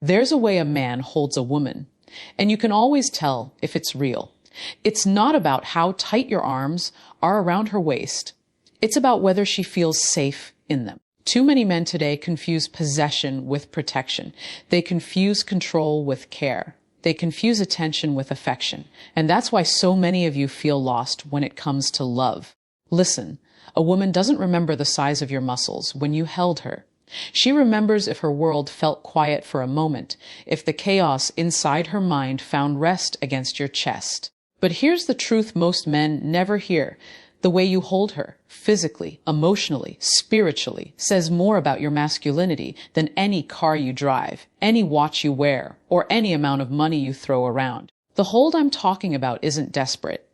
There's a way a man holds a woman, and you can always tell if it's real. It's not about how tight your arms are around her waist. It's about whether she feels safe in them. Too many men today confuse possession with protection. They confuse control with care. They confuse attention with affection. And that's why so many of you feel lost when it comes to love. Listen, a woman doesn't remember the size of your muscles when you held her. She remembers if her world felt quiet for a moment, if the chaos inside her mind found rest against your chest. But here's the truth most men never hear. The way you hold her, physically, emotionally, spiritually, says more about your masculinity than any car you drive, any watch you wear, or any amount of money you throw around. The hold I'm talking about isn't desperate.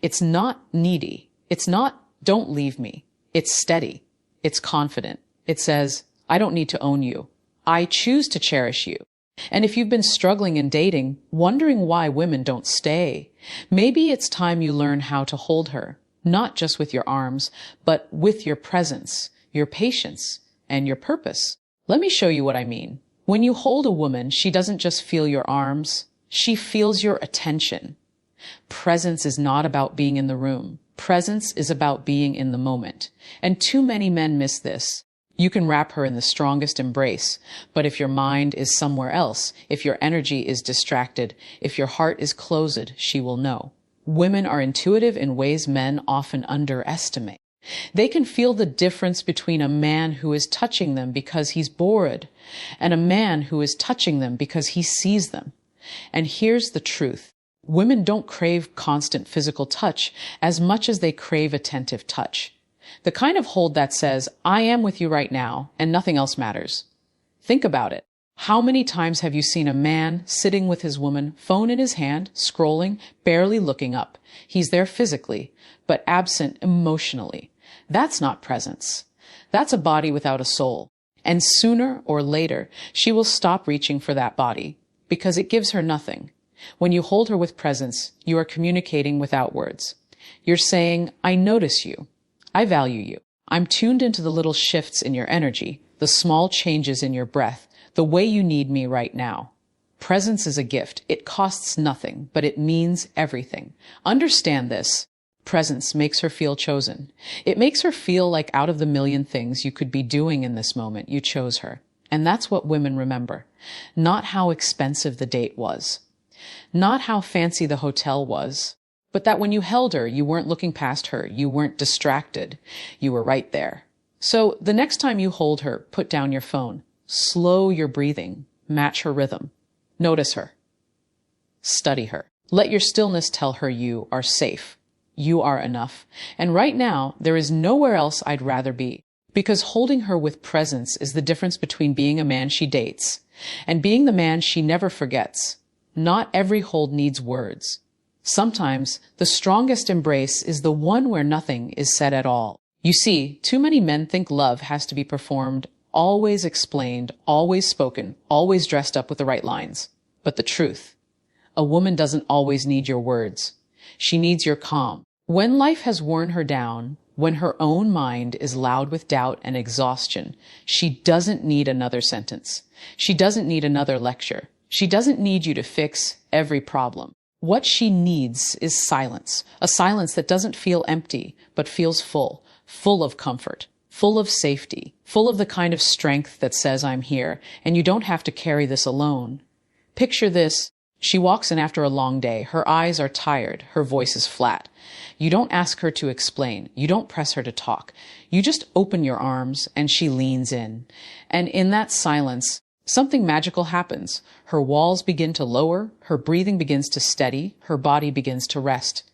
It's not needy. It's not, don't leave me. It's steady. It's confident. It says, I don't need to own you. I choose to cherish you. And if you've been struggling in dating, wondering why women don't stay, maybe it's time you learn how to hold her. Not just with your arms, but with your presence, your patience, and your purpose. Let me show you what I mean. When you hold a woman, she doesn't just feel your arms, she feels your attention. Presence is not about being in the room. Presence is about being in the moment. And too many men miss this. You can wrap her in the strongest embrace, but if your mind is somewhere else, if your energy is distracted, if your heart is closed, she will know. Women are intuitive in ways men often underestimate. They can feel the difference between a man who is touching them because he's bored and a man who is touching them because he sees them. And here's the truth. Women don't crave constant physical touch as much as they crave attentive touch. The kind of hold that says, I am with you right now and nothing else matters. Think about it. How many times have you seen a man sitting with his woman, phone in his hand, scrolling, barely looking up? He's there physically, but absent emotionally. That's not presence. That's a body without a soul. And sooner or later, she will stop reaching for that body because it gives her nothing. When you hold her with presence, you are communicating without words. You're saying, I notice you. I value you. I'm tuned into the little shifts in your energy, the small changes in your breath, the way you need me right now. Presence is a gift. It costs nothing, but it means everything. Understand this. Presence makes her feel chosen. It makes her feel like out of the million things you could be doing in this moment, you chose her. And that's what women remember. Not how expensive the date was. Not how fancy the hotel was. But that when you held her, you weren't looking past her. You weren't distracted. You were right there. So the next time you hold her, put down your phone. Slow your breathing. Match her rhythm. Notice her. Study her. Let your stillness tell her you are safe. You are enough. And right now, there is nowhere else I'd rather be. Because holding her with presence is the difference between being a man she dates and being the man she never forgets. Not every hold needs words. Sometimes the strongest embrace is the one where nothing is said at all. You see, too many men think love has to be performed, always explained, always spoken, always dressed up with the right lines. But the truth, a woman doesn't always need your words. She needs your calm. When life has worn her down, when her own mind is loud with doubt and exhaustion, she doesn't need another sentence. She doesn't need another lecture. She doesn't need you to fix every problem. What she needs is silence, a silence that doesn't feel empty, but feels full, full of comfort, full of safety, full of the kind of strength that says I'm here, and you don't have to carry this alone. Picture this. She walks in after a long day. Her eyes are tired. Her voice is flat. You don't ask her to explain. You don't press her to talk. You just open your arms and she leans in. And in that silence, something magical happens. Her walls begin to lower, her breathing begins to steady, her body begins to rest.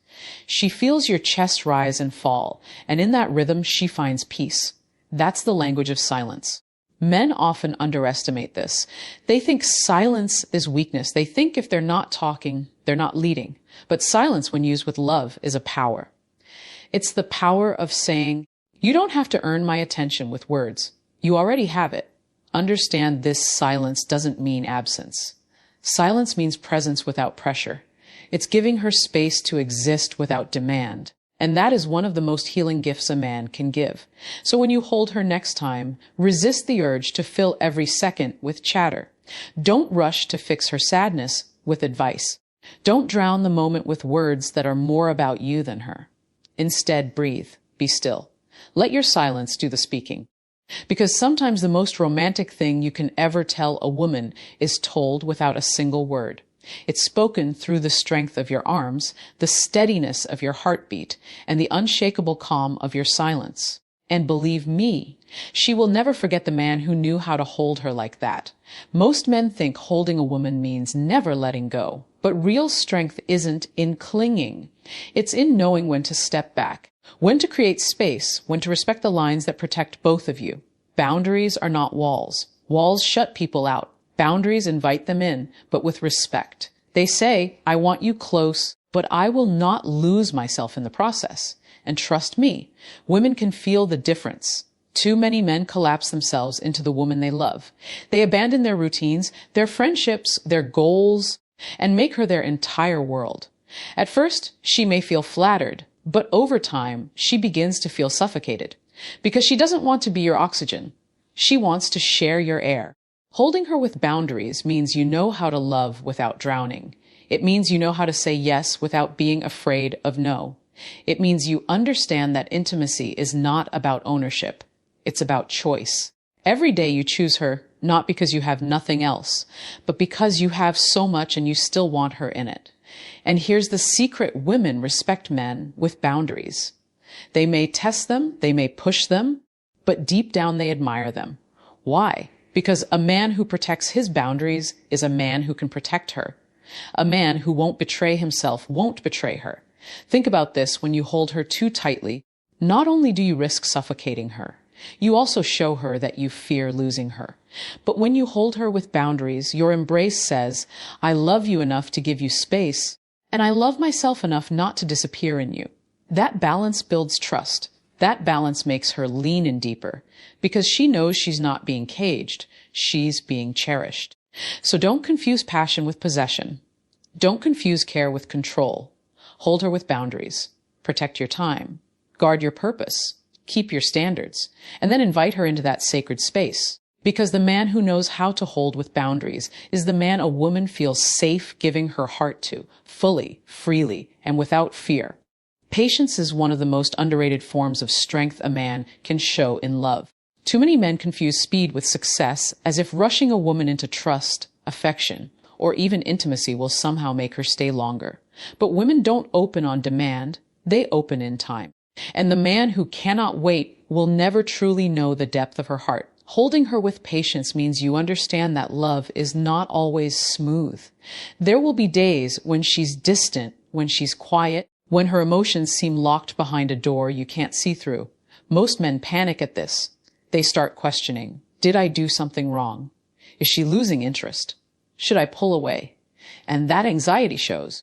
She feels your chest rise and fall, and in that rhythm she finds peace. That's the language of silence. Men often underestimate this. They think silence is weakness. They think if they're not talking, they're not leading. But silence, when used with love, is a power. It's the power of saying, you don't have to earn my attention with words. You already have it. Understand this silence doesn't mean absence. Silence means presence without pressure. It's giving her space to exist without demand. And that is one of the most healing gifts a man can give. So when you hold her next time, resist the urge to fill every second with chatter. Don't rush to fix her sadness with advice. Don't drown the moment with words that are more about you than her. Instead, breathe, be still. Let your silence do the speaking. Because sometimes the most romantic thing you can ever tell a woman is told without a single word. It's spoken through the strength of your arms, the steadiness of your heartbeat, and the unshakable calm of your silence. And believe me, she will never forget the man who knew how to hold her like that. Most men think holding a woman means never letting go, but real strength isn't in clinging. It's in knowing when to step back, when to create space, when to respect the lines that protect both of you. Boundaries are not walls. Walls shut people out. Boundaries invite them in, but with respect. They say, I want you close, but I will not lose myself in the process. And trust me, women can feel the difference. Too many men collapse themselves into the woman they love. They abandon their routines, their friendships, their goals, and make her their entire world. At first, she may feel flattered, but over time, she begins to feel suffocated. Because she doesn't want to be your oxygen. She wants to share your air. Holding her with boundaries means you know how to love without drowning. It means you know how to say yes without being afraid of no. It means you understand that intimacy is not about ownership. It's about choice. Every day you choose her, not because you have nothing else, but because you have so much and you still want her in it. And here's the secret: women respect men with boundaries. They may test them, they may push them, but deep down they admire them. Why? Because a man who protects his boundaries is a man who can protect her. A man who won't betray himself won't betray her. Think about this: when you hold her too tightly, not only do you risk suffocating her, you also show her that you fear losing her. But when you hold her with boundaries, your embrace says, I love you enough to give you space, and I love myself enough not to disappear in you. That balance builds trust. That balance makes her lean in deeper, because she knows she's not being caged, she's being cherished. So don't confuse passion with possession. Don't confuse care with control. Hold her with boundaries. Protect your time. Guard your purpose. Keep your standards. And then invite her into that sacred space. Because the man who knows how to hold with boundaries is the man a woman feels safe giving her heart to, fully, freely, and without fear. Patience is one of the most underrated forms of strength a man can show in love. Too many men confuse speed with success, as if rushing a woman into trust, affection, or even intimacy will somehow make her stay longer. But women don't open on demand, they open in time. And the man who cannot wait will never truly know the depth of her heart. Holding her with patience means you understand that love is not always smooth. There will be days when she's distant, when she's quiet, when her emotions seem locked behind a door you can't see through. Most men panic at this. They start questioning, did I do something wrong? Is she losing interest? Should I pull away? And that anxiety shows.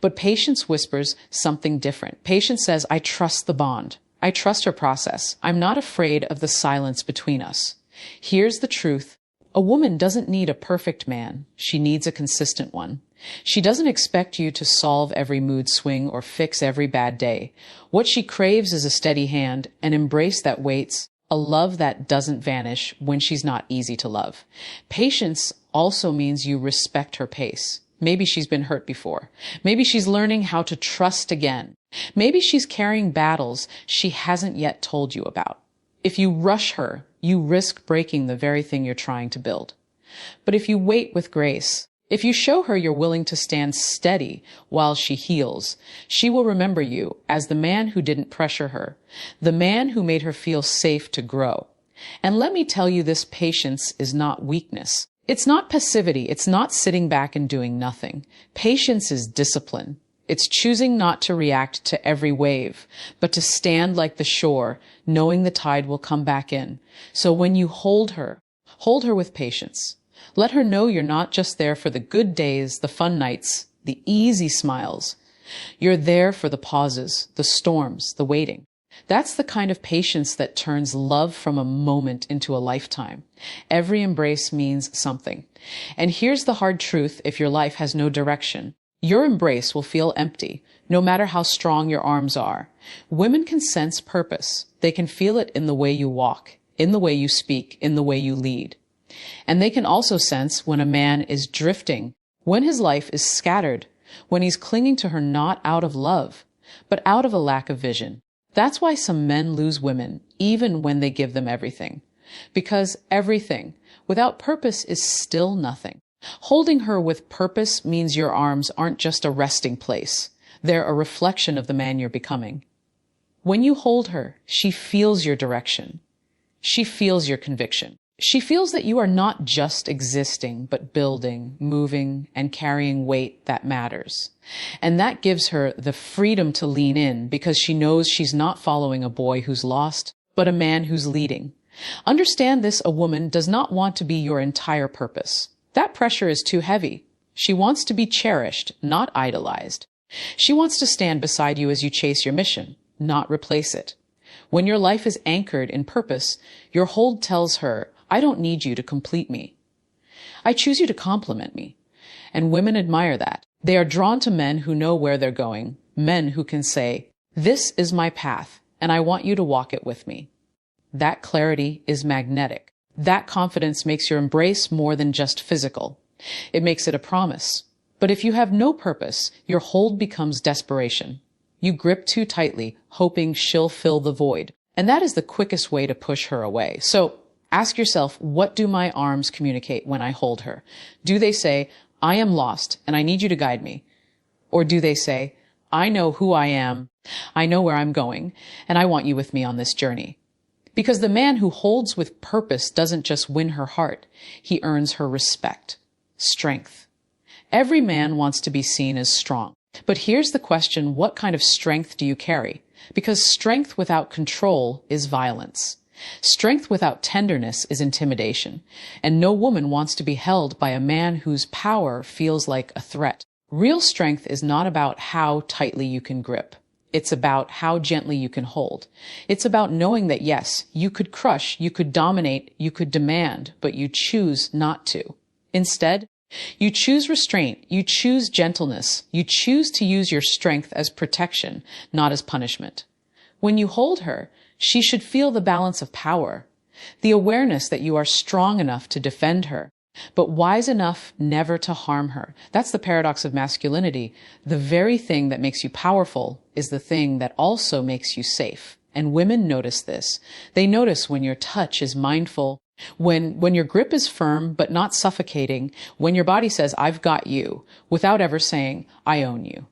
But patience whispers something different. Patience says, I trust the bond. I trust her process. I'm not afraid of the silence between us. Here's the truth. A woman doesn't need a perfect man. She needs a consistent one. She doesn't expect you to solve every mood swing or fix every bad day. What she craves is a steady hand, an embrace that waits, a love that doesn't vanish when she's not easy to love. Patience also means you respect her pace. Maybe she's been hurt before. Maybe she's learning how to trust again. Maybe she's carrying battles she hasn't yet told you about. If you rush her, you risk breaking the very thing you're trying to build. But if you wait with grace, if you show her you're willing to stand steady while she heals, she will remember you as the man who didn't pressure her, the man who made her feel safe to grow. And let me tell you, this patience is not weakness. It's not passivity. It's not sitting back and doing nothing. Patience is discipline. It's choosing not to react to every wave, but to stand like the shore, knowing the tide will come back in. So when you hold her with patience. Let her know you're not just there for the good days, the fun nights, the easy smiles. You're there for the pauses, the storms, the waiting. That's the kind of patience that turns love from a moment into a lifetime. Every embrace means something. And here's the hard truth: if your life has no direction, your embrace will feel empty, no matter how strong your arms are. Women can sense purpose. They can feel it in the way you walk, in the way you speak, in the way you lead. And they can also sense when a man is drifting, when his life is scattered, when he's clinging to her not out of love, but out of a lack of vision. That's why some men lose women, even when they give them everything. Because everything without purpose is still nothing. Holding her with purpose means your arms aren't just a resting place. They're a reflection of the man you're becoming. When you hold her, she feels your direction. She feels your conviction. She feels that you are not just existing, but building, moving, and carrying weight that matters. And that gives her the freedom to lean in because she knows she's not following a boy who's lost, but a man who's leading. Understand this: a woman does not want to be your entire purpose. That pressure is too heavy. She wants to be cherished, not idolized. She wants to stand beside you as you chase your mission, not replace it. When your life is anchored in purpose, your hold tells her, I don't need you to complete me. I choose you to complement me. And women admire that. They are drawn to men who know where they're going, men who can say, this is my path, and I want you to walk it with me. That clarity is magnetic. That confidence makes your embrace more than just physical. It makes it a promise. But if you have no purpose, your hold becomes desperation. You grip too tightly, hoping she'll fill the void. And that is the quickest way to push her away. So ask yourself, what do my arms communicate when I hold her? Do they say, I am lost and I need you to guide me? Or do they say, I know who I am, I know where I'm going, and I want you with me on this journey? Because the man who holds with purpose doesn't just win her heart, he earns her respect, strength. Every man wants to be seen as strong. But here's the question, what kind of strength do you carry? Because strength without control is violence. Strength without tenderness is intimidation. And no woman wants to be held by a man whose power feels like a threat. Real strength is not about how tightly you can grip. It's about how gently you can hold. It's about knowing that yes, you could crush, you could dominate, you could demand, but you choose not to. Instead, you choose restraint, you choose gentleness, you choose to use your strength as protection, not as punishment. When you hold her, she should feel the balance of power, the awareness that you are strong enough to defend her, but wise enough never to harm her. That's the paradox of masculinity. The very thing that makes you powerful is the thing that also makes you safe. And women notice this. They notice when your touch is mindful, when your grip is firm but not suffocating, when your body says, I've got you, without ever saying, I own you.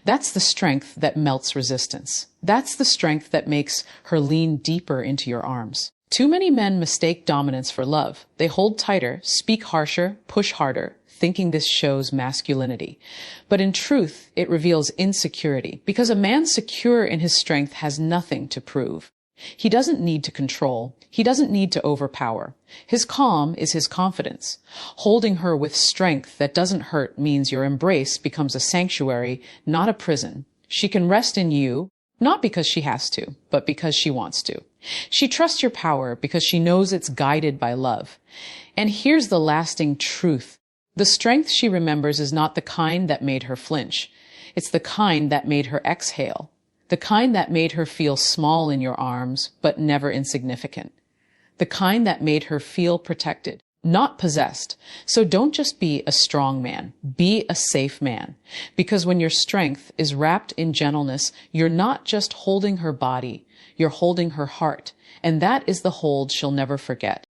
That's the strength that melts resistance. That's the strength that makes her lean deeper into your arms. Too many men mistake dominance for love. They hold tighter, speak harsher, push harder, thinking this shows masculinity. But in truth, it reveals insecurity, because a man secure in his strength has nothing to prove. He doesn't need to control. He doesn't need to overpower. His calm is his confidence. Holding her with strength that doesn't hurt means your embrace becomes a sanctuary, not a prison. She can rest in you, not because she has to, but because she wants to. She trusts your power because she knows it's guided by love. And here's the lasting truth. The strength she remembers is not the kind that made her flinch. It's the kind that made her exhale. The kind that made her feel small in your arms, but never insignificant. The kind that made her feel protected, not possessed. So don't just be a strong man. Be a safe man. Because when your strength is wrapped in gentleness, you're not just holding her body, you're holding her heart. And that is the hold she'll never forget.